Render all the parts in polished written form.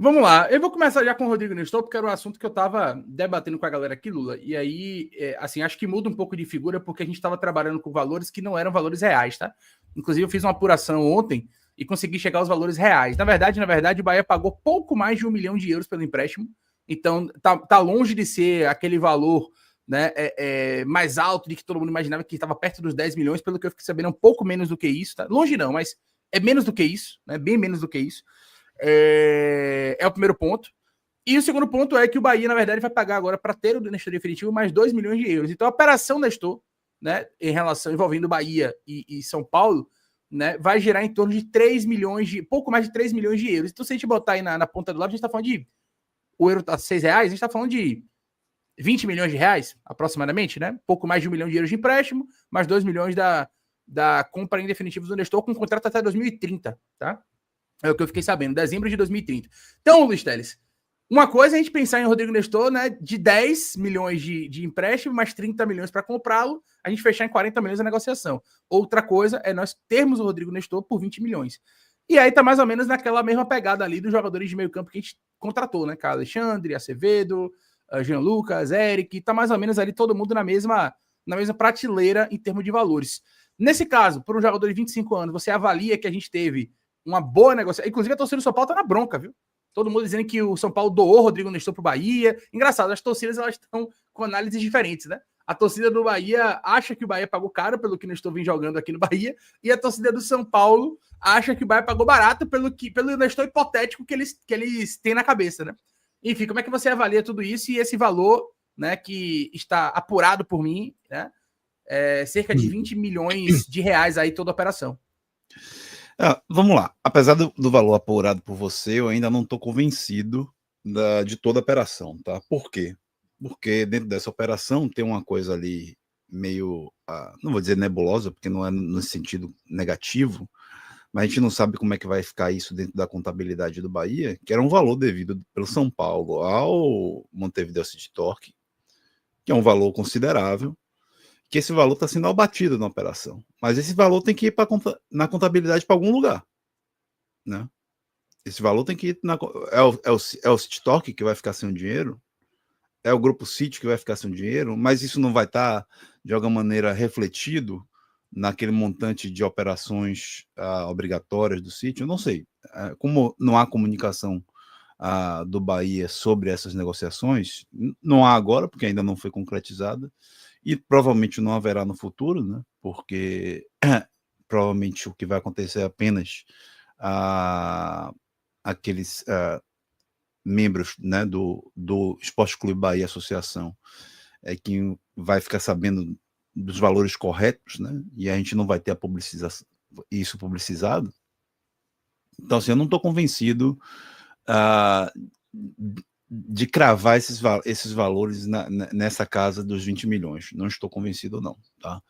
Vamos lá, eu vou começar já com o Rodrigo Nestor, porque era um assunto que eu estava debatendo com a galera aqui, Lula, e aí, assim, acho que muda um pouco de figura, porque a gente estava trabalhando com valores que não eram valores reais, tá? Inclusive, eu fiz uma apuração ontem e consegui chegar aos valores reais. Na verdade, o Bahia pagou pouco mais de €1 milhão pelo empréstimo, então tá longe de ser aquele valor, né, mais alto de que todo mundo imaginava, que estava perto dos 10 milhões, pelo que eu fiquei sabendo, é um pouco menos do que isso, tá? Longe não, mas é menos do que isso, né? Bem menos do que isso. É o primeiro ponto. E o segundo ponto é que o Bahia, na verdade, vai pagar agora para ter o Nestor definitivo mais €2 milhões. Então, a operação Nestor, né, em relação envolvendo Bahia e São Paulo, né, vai gerar em torno de 3 milhões pouco mais de €3 milhões. Então, se a gente botar aí na ponta do lápis, a gente está falando de o euro tá R$ 6, a gente está falando de R$ 20 milhões, aproximadamente, né? Pouco mais de €1 milhão de empréstimo, mais 2 milhões da compra em definitivo do Nestor, com contrato até 2030, tá? É o que eu fiquei sabendo, dezembro de 2030. Então, Luiz Teles, uma coisa é a gente pensar em Rodrigo Nestor, né, de 10 milhões de empréstimo, mais 30 milhões para comprá-lo, a gente fechar em 40 milhões a negociação. Outra coisa é nós termos o Rodrigo Nestor por 20 milhões. E aí tá mais ou menos naquela mesma pegada ali dos jogadores de meio campo que a gente contratou, né? Cara, Alexandre, Acevedo, Jean Lucas, Eric, tá mais ou menos ali todo mundo na mesma prateleira em termos de valores. Nesse caso, por um jogador de 25 anos, você avalia que a gente teve uma boa negociação. Inclusive, a torcida do São Paulo tá na bronca, viu? Todo mundo dizendo que o São Paulo doou o Rodrigo Nestor pro Bahia. Engraçado, as torcidas elas estão com análises diferentes, né? A torcida do Bahia acha que o Bahia pagou caro pelo que o Nestor vem jogando aqui no Bahia, e a torcida do São Paulo acha que o Bahia pagou barato pelo Nestor hipotético que eles têm na cabeça, né? Enfim, como é que você avalia tudo isso e esse valor, né, que está apurado por mim, né? Cerca de 20 milhões de reais aí toda a operação. Vamos lá. Apesar do valor apurado por você, eu ainda não estou convencido de toda a operação, tá? Por quê? Porque dentro dessa operação tem uma coisa ali meio, não vou dizer nebulosa, porque não é no sentido negativo, mas a gente não sabe como é que vai ficar isso dentro da contabilidade do Bahia, que era um valor devido pelo São Paulo ao Montevideo City Torque, que é um valor considerável, que esse valor está sendo abatido na operação. Mas esse valor tem que ir na contabilidade para algum lugar, né? Esse valor tem que ir é o City Torque que vai ficar sem o dinheiro? É o Grupo City que vai ficar sem o dinheiro? Mas isso não vai estar, de alguma maneira, refletido naquele montante de operações obrigatórias do City? Eu não sei. Como não há comunicação do Bahia sobre essas negociações, não há agora, porque ainda não foi concretizada, e provavelmente não haverá no futuro, né? Porque provavelmente o que vai acontecer é apenas aqueles membros, né, do Esporte Clube Bahia Associação que vai ficar sabendo dos valores corretos, né? E a gente não vai ter isso publicizado. Então, assim, eu não estou convencido de cravar esses valores nessa casa dos 20 milhões. Não estou convencido, não, tá?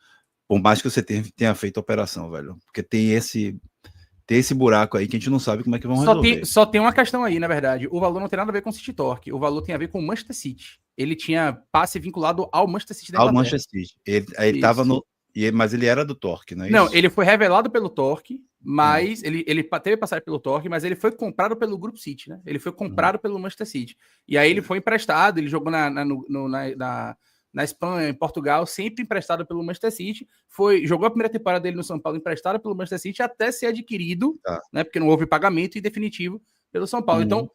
Por mais que você tenha feito a operação, velho. Porque tem esse buraco aí que a gente não sabe como é que vão resolver. Só tem uma questão aí, na verdade. O valor não tem nada a ver com o City Torque. O valor tem a ver com o Manchester City. Ele tinha passe vinculado ao Manchester City da Ao Inglaterra. Manchester City. Ele estava no... Mas ele era do Torque, não é não, isso? Ele foi revelado pelo Torque, mas ele teve passagem pelo Torque, mas ele foi comprado pelo Grupo City, né? Ele foi comprado pelo Manchester City. E aí ele foi emprestado, ele jogou na Espanha, em Portugal, sempre emprestado pelo Manchester City. Jogou a primeira temporada dele no São Paulo, emprestado pelo Manchester City, até ser adquirido, né? Porque não houve pagamento e definitivo pelo São Paulo. Então,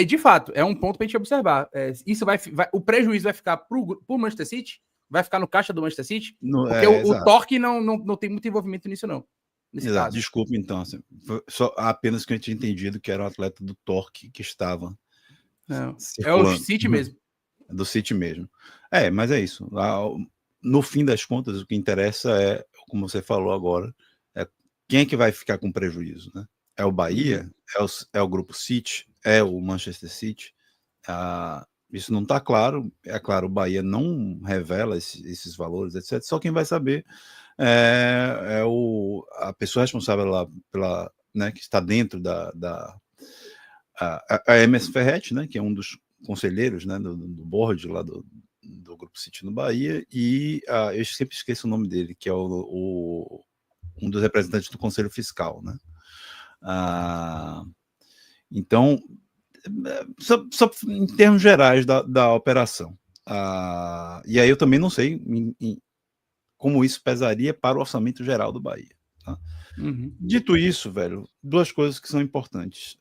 de fato, é um ponto para a gente observar. Isso o prejuízo vai ficar para o Manchester City? Vai ficar no caixa do Manchester City? Porque o Torque não tem muito envolvimento nisso, não. Exato. Desculpa, então. Assim, só apenas que eu tinha entendido que era o atleta do Torque que estava circulando. É o City mesmo. Do City mesmo. Mas é isso. No fim das contas, o que interessa é, como você falou agora, quem é que vai ficar com prejuízo, né? É o Bahia? É o Grupo City? É o Manchester City? Isso não está claro. É claro, o Bahia não revela esses valores, etc. Só quem vai saber a pessoa responsável lá pela, né, que está dentro a MS Ferretti, né, que é um dos conselheiros, né, do board lá do Grupo City no Bahia, e eu sempre esqueço o nome dele, que é um dos representantes do Conselho Fiscal, né? Então, Só em termos gerais da operação. E aí eu também não sei como isso pesaria para o orçamento geral do Bahia. Tá? Dito isso, velho, duas coisas que são importantes.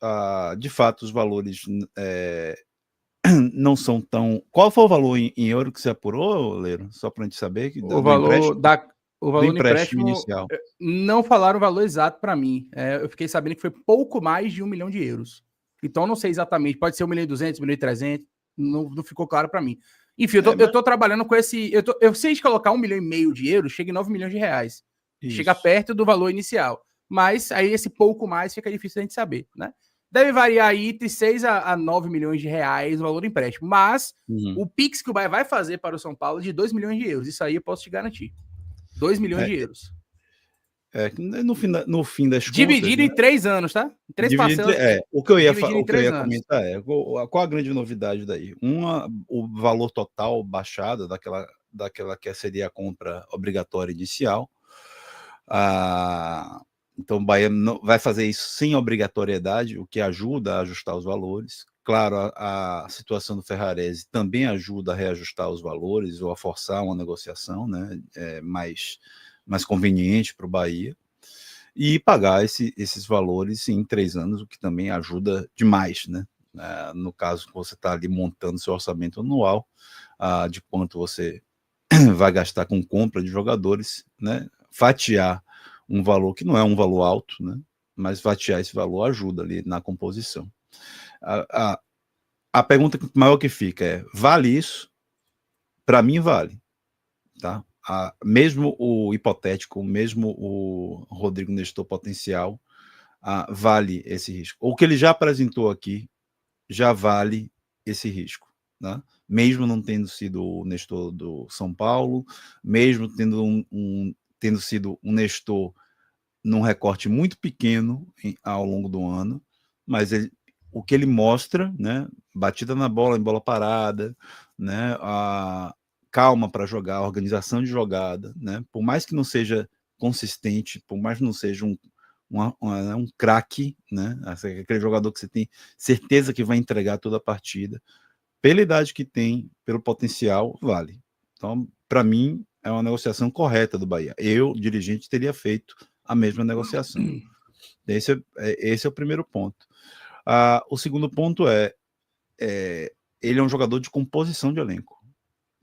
De fato, os valores não são tão... Qual foi o valor em euro que você apurou, Leiro? Só para a gente saber. O valor do empréstimo inicial. Não falaram o valor exato para mim. Eu fiquei sabendo que foi pouco mais de 1 milhão de euros. Então, não sei exatamente. Pode ser 1.200.000, 1.300.000. Não ficou claro para mim. Enfim, eu tô trabalhando com esse... Eu sei de colocar 1,5 milhão de euros, chega em 9 milhões de reais. Isso. Chega perto do valor inicial. Mas aí esse pouco mais fica difícil a gente saber, né? Deve variar aí entre 6 a 9 milhões de reais o valor do empréstimo. Mas o Pix que o Bahia vai fazer para o São Paulo é de 2 milhões de euros. Isso aí eu posso te garantir. 2 milhões de euros. No fim das dividido contas, em 3 anos, tá? 3 parcelas. O que eu ia comentar qual a grande novidade daí? O valor total baixado daquela que seria a compra obrigatória inicial. Então, o Bahia vai fazer isso sem obrigatoriedade, o que ajuda a ajustar os valores. Claro, a situação do Ferrarese também ajuda a reajustar os valores ou a forçar uma negociação, né, mais conveniente para o Bahia. E pagar esses valores em 3 anos, o que também ajuda demais, né? No caso que você está ali montando seu orçamento anual, de quanto você vai gastar com compra de jogadores, né? Fatiar um valor que não é um valor alto, né? Mas fatiar esse valor ajuda ali na composição. A pergunta maior que fica é: vale isso? Para mim, vale. Tá? Mesmo o hipotético, mesmo o Rodrigo Nestor potencial, vale esse risco. O que ele já apresentou aqui já vale esse risco. Né? Mesmo não tendo sido o Nestor do São Paulo, mesmo tendo sido um Nestor num recorte muito pequeno ao longo do ano, mas o que ele mostra, né, batida na bola, em bola parada, né, calma para jogar, organização de jogada, né, por mais que não seja consistente, por mais que não seja um craque, né, aquele jogador que você tem certeza que vai entregar toda a partida, pela idade que tem, pelo potencial, vale. Então, para mim, é uma negociação correta do Bahia. Eu, dirigente, teria feito a mesma negociação. Esse é o primeiro ponto. O segundo ponto ele é um jogador de composição de elenco.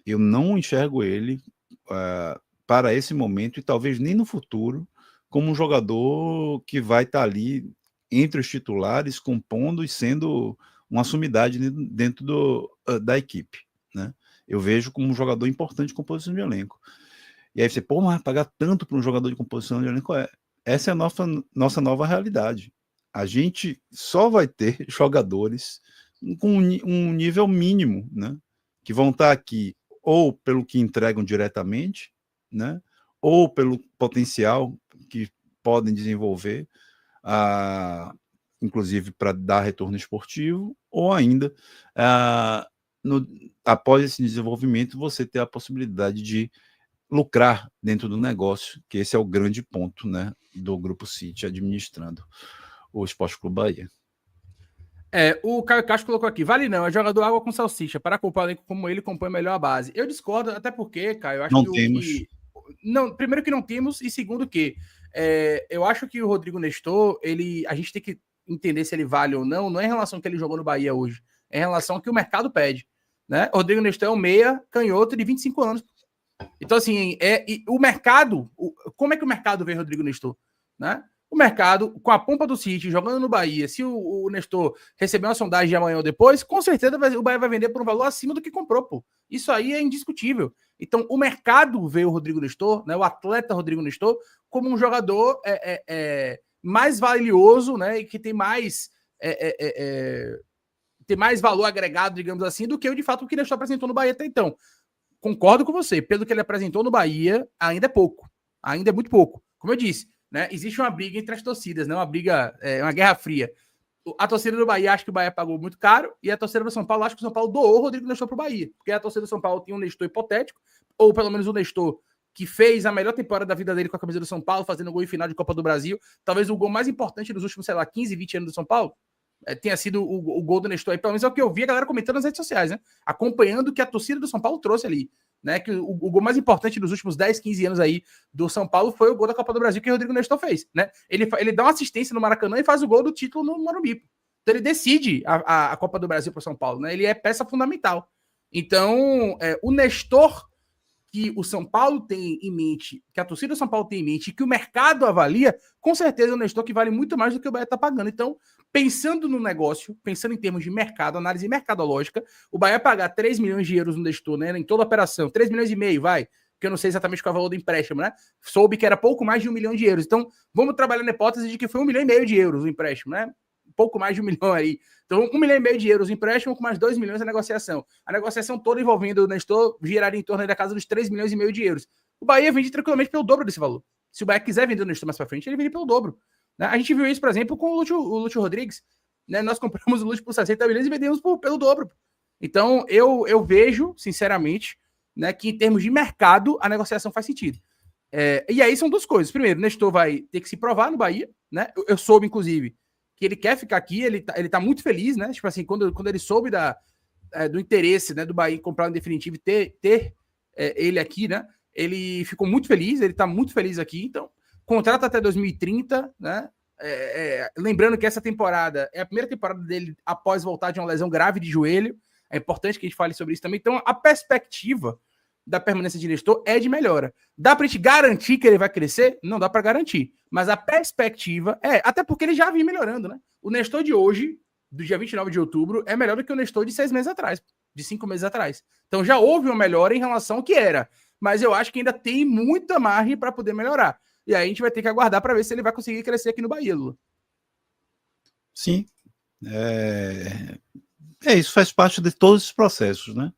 Eu não enxergo ele, para esse momento, e talvez nem no futuro, como um jogador que vai estar ali entre os titulares, compondo e sendo uma sumidade dentro da equipe. Né? Eu vejo como um jogador importante de composição de elenco. E aí você, mas pagar tanto para um jogador de composição de elenco? Essa é a nossa nova realidade. A gente só vai ter jogadores com um nível mínimo, né? Que vão estar aqui ou pelo que entregam diretamente, né? Ou pelo potencial que podem desenvolver, inclusive para dar retorno esportivo, ou ainda, após esse desenvolvimento, você ter a possibilidade de lucrar dentro do negócio, que esse é o grande ponto, né, do Grupo City administrando o Esporte Clube Bahia. O Caio Castro colocou aqui: vale não, é jogador água com salsicha. Para culpar como ele compõe melhor a base. Eu discordo, até porque, Caio, eu acho não temos. Não, primeiro que não temos, e segundo que eu acho que o Rodrigo Nestor, a gente tem que entender se ele vale ou não é em relação ao que ele jogou no Bahia hoje, é em relação ao que o mercado pede. Né? O Rodrigo Nestor é um meia canhoto de 25 anos. Então, assim, o mercado, como é que o mercado vê Rodrigo Nestor? Né? O mercado, com a pompa do City, jogando no Bahia, se o Nestor receber uma sondagem de amanhã ou depois, com certeza o Bahia vai vender por um valor acima do que comprou, pô. Isso aí é indiscutível. Então, o mercado vê o Rodrigo Nestor, né, o atleta Rodrigo Nestor, como um jogador mais valioso, né, e que tem mais valor agregado, digamos assim, do que de fato o que o Nestor apresentou no Bahia até então. Concordo com você, pelo que ele apresentou no Bahia, ainda é pouco. Ainda é muito pouco. Como eu disse, né, existe uma briga entre as torcidas, né, uma guerra fria. A torcida do Bahia acha que o Bahia pagou muito caro, e a torcida do São Paulo acha que o São Paulo doou o Rodrigo Nestor para o Bahia. Porque a torcida do São Paulo tinha um Nestor hipotético, ou pelo menos um Nestor que fez a melhor temporada da vida dele com a camisa do São Paulo, fazendo gol em final de Copa do Brasil. Talvez o gol mais importante dos últimos, 15, 20 anos do São Paulo. tenha sido o gol do Nestor aí, pelo menos é o que eu vi a galera comentando nas redes sociais, né? Acompanhando o que a torcida do São Paulo trouxe ali. Né, que o gol mais importante dos últimos 10, 15 anos aí do São Paulo foi o gol da Copa do Brasil que o Rodrigo Nestor fez, né? Ele dá uma assistência no Maracanã e faz o gol do título no Morumbi. Então ele decide a Copa do Brasil para o São Paulo, né? Ele é peça fundamental. Então, o Nestor que o São Paulo tem em mente, que a torcida do São Paulo tem em mente, que o mercado avalia, com certeza o Nestor que vale muito mais do que o Bahia está pagando. Então, pensando no negócio, pensando em termos de mercado, análise mercadológica, o Bahia pagar 3 milhões de euros no Nestor, né, em toda a operação, 3 milhões e meio, vai, porque eu não sei exatamente qual é o valor do empréstimo, né? Soube que era pouco mais de 1 milhão de euros. Então, vamos trabalhar na hipótese de que foi 1 milhão e meio de euros o empréstimo, né? Pouco mais de 1 milhão aí. Então, 1 milhão e meio de euros o empréstimo com mais 2 milhões a negociação. A negociação toda envolvendo o Nestor giraria em torno da casa dos 3 milhões e meio de euros. O Bahia vende tranquilamente pelo dobro desse valor. Se o Bahia quiser vender o Nestor mais para frente, ele vende pelo dobro. Né? A gente viu isso, por exemplo, com o Lúcio Rodrigues. Né? Nós compramos o Lúcio por 60 milhões e vendemos pelo dobro. Então, eu vejo, sinceramente, né, que em termos de mercado, a negociação faz sentido. E aí são duas coisas. Primeiro, o Nestor vai ter que se provar no Bahia. Né? Eu soube, inclusive, que ele quer ficar aqui, ele tá muito feliz, né? Tipo assim, quando ele soube do interesse, né, do Bahia em comprar em definitivo e ter ele aqui, né? Ele ficou muito feliz, ele tá muito feliz aqui, então, contrato até 2030, né? Lembrando que essa temporada é a primeira temporada dele após voltar de uma lesão grave de joelho. É importante que a gente fale sobre isso também. Então, a perspectiva da permanência de Nestor é de melhora. Dá pra gente garantir que ele vai crescer? Não dá pra garantir. Mas a perspectiva até porque ele já vinha melhorando, né? O Nestor de hoje, do dia 29 de outubro, é melhor do que o Nestor de 6 meses atrás, de 5 meses atrás. Então já houve uma melhora em relação ao que era. Mas eu acho que ainda tem muita margem para poder melhorar. E aí a gente vai ter que aguardar para ver se ele vai conseguir crescer aqui no Bahia, Lula. Sim. Isso faz parte de todos os processos, né?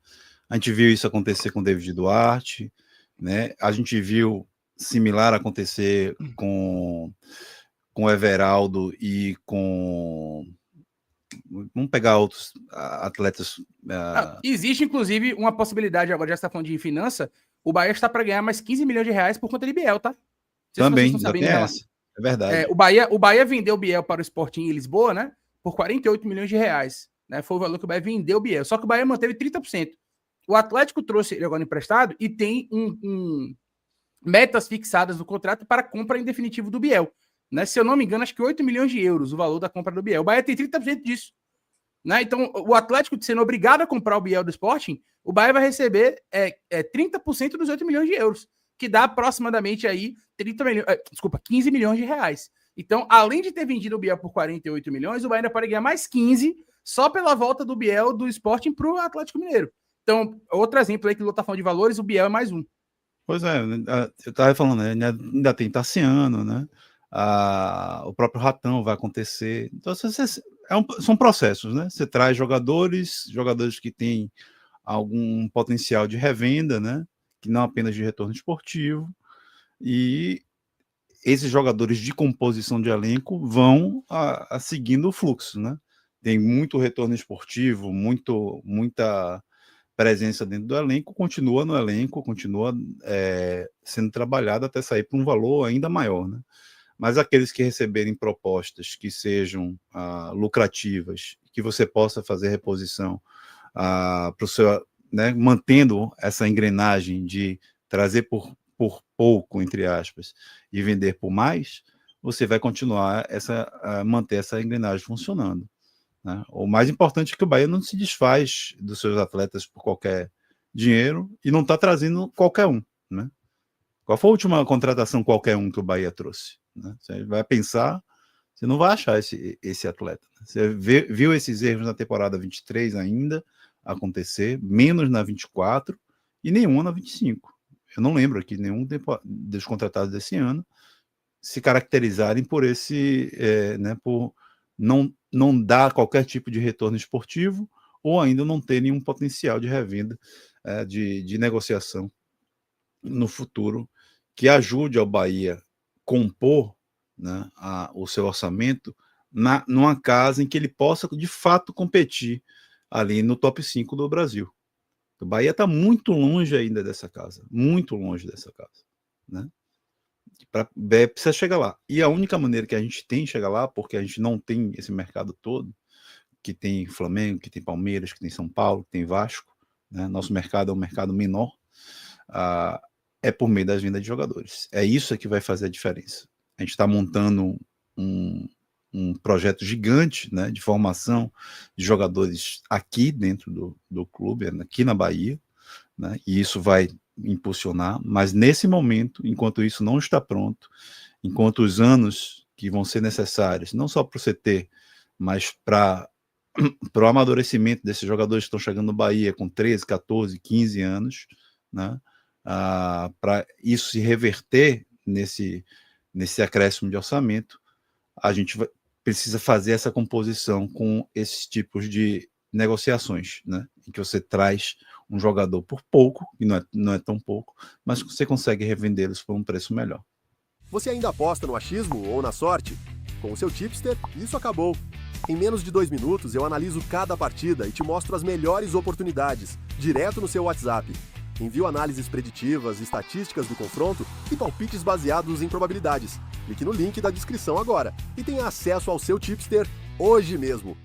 A gente viu isso acontecer com David Duarte, né? A gente viu similar acontecer com o Everaldo e com... Vamos pegar outros atletas. Existe, inclusive, uma possibilidade, agora já está falando de finança, o Bahia está para ganhar mais 15 milhões de reais por conta de Biel, tá? Também, já tem essa. É verdade. O Bahia vendeu o Biel para o Sporting em Lisboa, né? Por 48 milhões de reais. Né? Foi o valor que o Bahia vendeu o Biel. Só que o Bahia manteve 30%. O Atlético trouxe ele agora emprestado e tem metas fixadas no contrato para compra em definitivo do Biel. Né? Se eu não me engano, acho que 8 milhões de euros o valor da compra do Biel. O Bahia tem 30% disso. Né? Então, o Atlético sendo obrigado a comprar o Biel do Sporting, o Bahia vai receber 30% dos 8 milhões de euros, que dá aproximadamente aí 15 milhões de reais. Então, além de ter vendido o Biel por 48 milhões, o Bahia ainda pode ganhar mais 15 só pela volta do Biel do Sporting para o Atlético Mineiro. Então, outro exemplo aí que o Lula está falando de valores, o Biel é mais um. Pois é, eu estava falando, né, ainda tem Tassiano, né? O próprio Ratão vai acontecer. Então, são processos, né? Você traz jogadores que têm algum potencial de revenda, né? Que não apenas de retorno esportivo, e esses jogadores de composição de elenco vão seguindo o fluxo, né? Tem muito retorno esportivo, muita presença dentro do elenco, continua no elenco, continua sendo trabalhado até sair para um valor ainda maior, né? Mas aqueles que receberem propostas que sejam lucrativas, que você possa fazer reposição para o seu, né, mantendo essa engrenagem de trazer por pouco, entre aspas, e vender por mais, você vai continuar manter essa engrenagem funcionando. Né? O mais importante é que o Bahia não se desfaz dos seus atletas por qualquer dinheiro e não está trazendo qualquer um. Né? Qual foi a última contratação qualquer um que o Bahia trouxe? Né? Você vai pensar, você não vai achar esse atleta. Você viu esses erros na temporada 23 ainda acontecer, menos na 24 e nenhuma na 25. Eu não lembro aqui nenhum dos contratados desse ano se caracterizarem por né, por não dar qualquer tipo de retorno esportivo ou ainda não terem um potencial de revenda, de negociação no futuro que ajude ao Bahia compor, né, o seu orçamento numa casa em que ele possa de fato competir ali no top 5 do Brasil. O Bahia está muito longe ainda dessa casa, muito longe dessa casa, né? Precisa chegar lá. E a única maneira que a gente tem de chegar lá, porque a gente não tem esse mercado todo, que tem Flamengo, que tem Palmeiras, que tem São Paulo, que tem Vasco, né? Nosso mercado é um mercado menor, é por meio das vendas de jogadores. É isso que vai fazer a diferença. A gente está montando um projeto gigante, né, de formação de jogadores aqui dentro do clube, aqui na Bahia, né, e isso vai impulsionar, mas nesse momento, enquanto isso não está pronto, enquanto os anos que vão ser necessários, não só para o CT, mas para o amadurecimento desses jogadores que estão chegando no Bahia com 13, 14, 15 anos, né, para isso se reverter nesse acréscimo de orçamento, a gente precisa fazer essa composição com esses tipos de negociações, né, em que você traz um jogador por pouco, que não é tão pouco, mas você consegue revendê-los por um preço melhor. Você ainda aposta no achismo ou na sorte? Com o seu tipster, isso acabou. Em menos de 2 minutos, eu analiso cada partida e te mostro as melhores oportunidades, direto no seu WhatsApp. Envio análises preditivas, estatísticas do confronto e palpites baseados em probabilidades. Clique no link da descrição agora e tenha acesso ao seu tipster hoje mesmo.